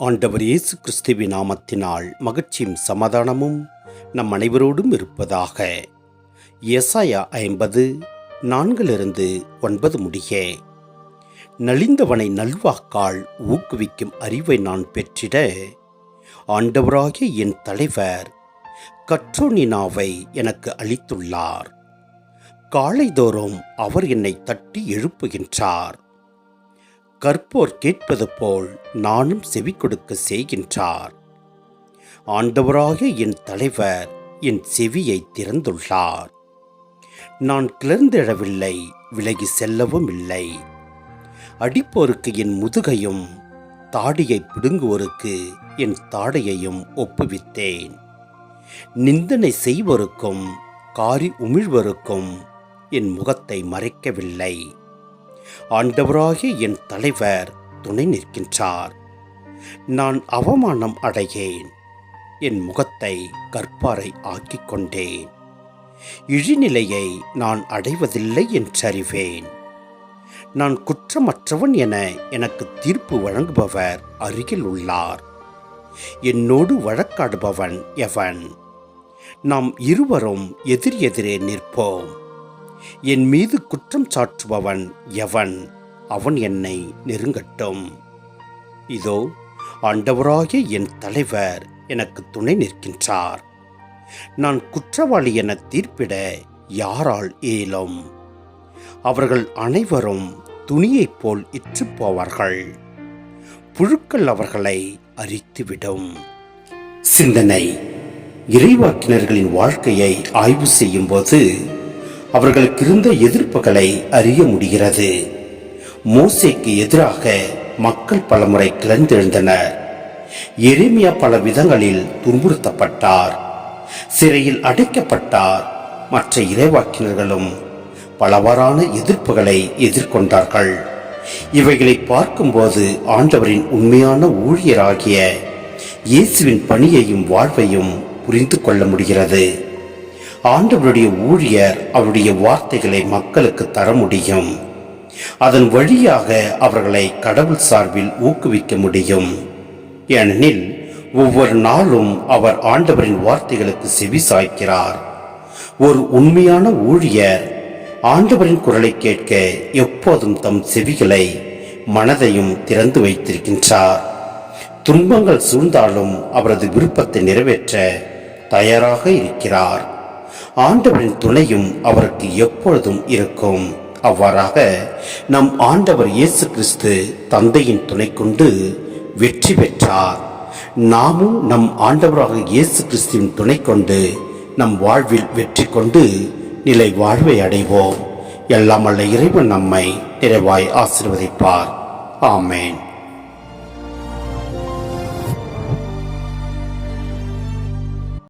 ஆண்டவர் இயேசு கிறிஸ்துவின் நாமத்தினால் மகிழ்ச்சியும் சமாதானமும் நம் அனைவரோடும் இருப்பதாக. எசாயா 50:4-9 முடிய. நலிந்தவனை நல்வாக்கால் ஊக்குவிக்கும் அறிவை நான் பெற்றிட ஆண்டவராகிய என் தலைவர் கற்றோனினாவை எனக்கு அளித்துள்ளார். காலைதோறும் அவர் என்னை தட்டி எழுப்புகின்றார். கற்போர் கேட்பது போல் நானும் செவி கொடுக்க செய்கின்றார். ஆண்டவராகிய என் தலைவர் என் செவியை திறந்துள்ளார். நான் கிளர்ந்தெழவில்லை, விலகி செல்லவும் இல்லை. அடிப்போருக்கு என் முதுகையும் தாடியை பிடுங்குவோருக்கு என் தாடையையும் ஒப்புவித்தேன். நிந்தனை செய்வோருக்கும் காரி உமிழ்வோருக்கும் என் முகத்தை மறைக்கவில்லை. ஆண்டவராகிய என் தலைவர் துணை நிற்கின்றார். நான் அவமானம் அடையேன். என் முகத்தை கற்பாரை ஆக்கிக் கொண்டேன். இழிநிலையை நான் அடைவதில்லை என்றறிவேன். நான் குற்றமற்றவன் என எனக்கு தீர்ப்பு வழங்குபவர் அருகில் உள்ளார். என்னோடு வழக்காடுபவன் எவன்? நாம் இருவரும் எதிரெதிரே நிற்போம். என் மீது குற்றம் சாற்றுபவன் எவன்? அவன் என்னை நெருங்கட்டும். இதோ ஆண்டவராகிய என் தலைவர் எனக்கு துணை நிற்கின்றார். நான் குற்றவாளி என தீர்ப்பிட யாரால் இயலும்? அவர்கள் அனைவரும் துணியைப் போல் இற்றுப் போவார்கள். புழுக்கள் அவர்களை அரித்துவிடும். சிந்தனை: இறைவாக்கினர்களின் வாழ்க்கையை ஆய்வு செய்யும் போது அவர்களுக்கு இருந்த எதிர்ப்புகளை அறிய முடிகிறது. மோசேக்கு எதிராக மக்கள் பலமுறை கிளர்ந்தெழுந்தனர். எரேமியா பல விதங்களில் துன்புறுத்தப்பட்டார், சிறையில் அடைக்கப்பட்டார். மற்ற இறைவாக்கினர்களும் பலவாறான எதிர்ப்புகளை எதிர்கொண்டார்கள். இவைகளை பார்க்கும்போது ஆண்டவரின் உண்மையான ஊழியராகிய இயேசுவின் பணியையும் வாழ்வையும் புரிந்து கொள்ள முடிகிறது. ஆண்டவருடைய ஊழியர் அவருடைய வார்த்தைகளை மக்களுக்கு தர முடியும். அதன் வழியாக அவர்களை கடவுள் சார்பில் ஊக்குவிக்க முடியும். ஏனெனில் ஒவ்வொரு நாளும் அவர் ஆண்டவரின் வார்த்தைகளுக்கு செவி சாய்க்கிறார். ஒரு உண்மையான ஊழியர் ஆண்டவரின் குரலை கேட்க எப்போதும் தம் செவிகளை மனதையும் திறந்து வைத்திருக்கின்றார். துன்பங்கள் சூழ்ந்தாலும் அவரது விருப்பத்தை நிறைவேற்ற தயாராக இருக்கிறார். ஆண்டவரின் துணையும் அவருக்கு எப்பொழுதும் இருக்கும். அவ்வாறாக நம் ஆண்டவர் இயேசு கிறிஸ்து தந்தையின் துணை கொண்டு வெற்றி பெற்றார். நாமும் நம் ஆண்டவராக இயேசு கிறிஸ்துவின் துணை கொண்டு நம் வாழ்வில் வெற்றி கொண்டு நிலை வாழ்வை அடைவோம். எல்லாம் வல்ல இறைவன் நம்மை நிறைவாய் ஆசீர்வதிப்பார். ஆமேன்.